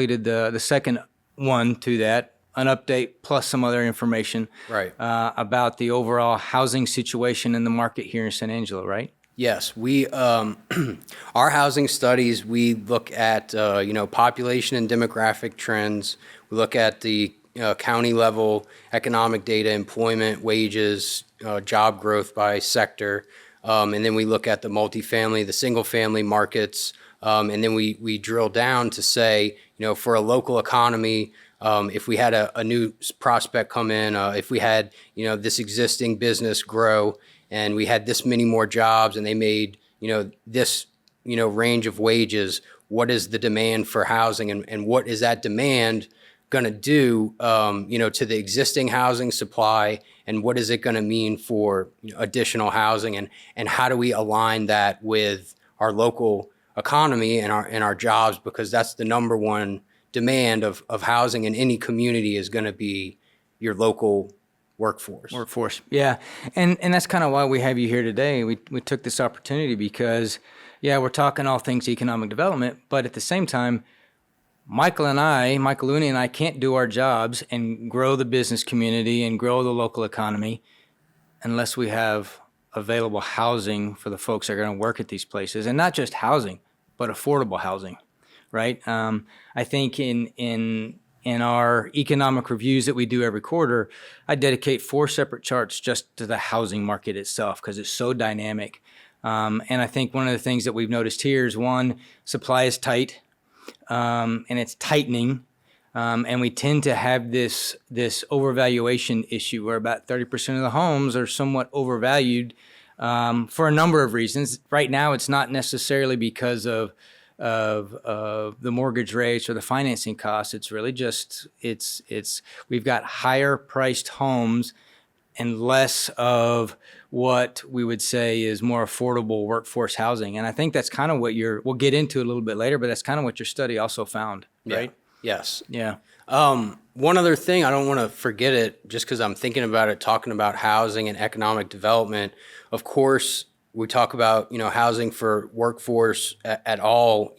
completed the second one to that, an update plus some other information Right. About the overall housing situation in the market here in San Angelo, right? Yes, we our housing studies, we look at population and demographic trends. We look at the county level economic data, employment, wages, job growth by sector, and then we look at the multifamily, the single family markets, and then we drill down to say, for a local economy, if we had a new prospect come in, if we had this existing business grow, and we had this many more jobs and they made, this, range of wages, what is the demand for housing, and what is that demand going to do, to the existing housing supply, and what is it going to mean for additional housing, and how do we align that with our local economy and our jobs, because that's the number one demand of housing in any community is going to be your local workforce. Yeah. And that's kind of why we have you here today. We took this opportunity because, we're talking all things economic development, but at the same time, Michael Looney and I can't do our jobs and grow the business community and grow the local economy unless we have available housing for the folks that are going to work at these places. And not just housing, but affordable housing, right? I think in our economic reviews that we do every quarter, I dedicate 4 separate charts just to the housing market itself because it's so dynamic. And I think one of the things that we've noticed here is, one, supply is tight, and it's tightening. And we tend to have this overvaluation issue where about 30% of the homes are somewhat overvalued for a number of reasons. Right now, it's not necessarily because of the mortgage rates or the financing costs. It's really just we've got higher priced homes and less of what we would say is more affordable workforce housing. And I think that's kind of what we'll get into a little bit later, but that's kind of what your study also found, right? Yeah. Yes. Yeah. One other thing, I don't want to forget it just because I'm thinking about it, talking about housing and economic development. Of course, we talk about, housing for workforce at all,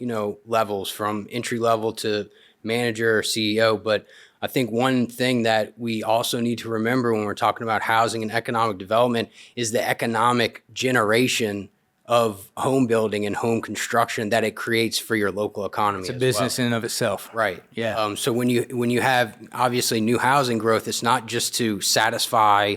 levels, from entry level to manager or CEO. But I think one thing that we also need to remember when we're talking about housing and economic development is the economic generation of home building and home construction that it creates for your local economy. It's a business in and of itself. Right. Yeah. So when you have obviously new housing growth, it's not just to satisfy,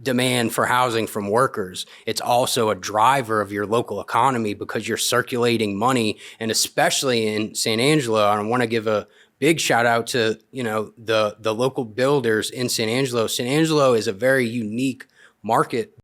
demand for housing from workers. It's also a driver of your local economy because you're circulating money. And especially in San Angelo, I want to give a big shout out to, the local builders in San Angelo. San Angelo is a very unique market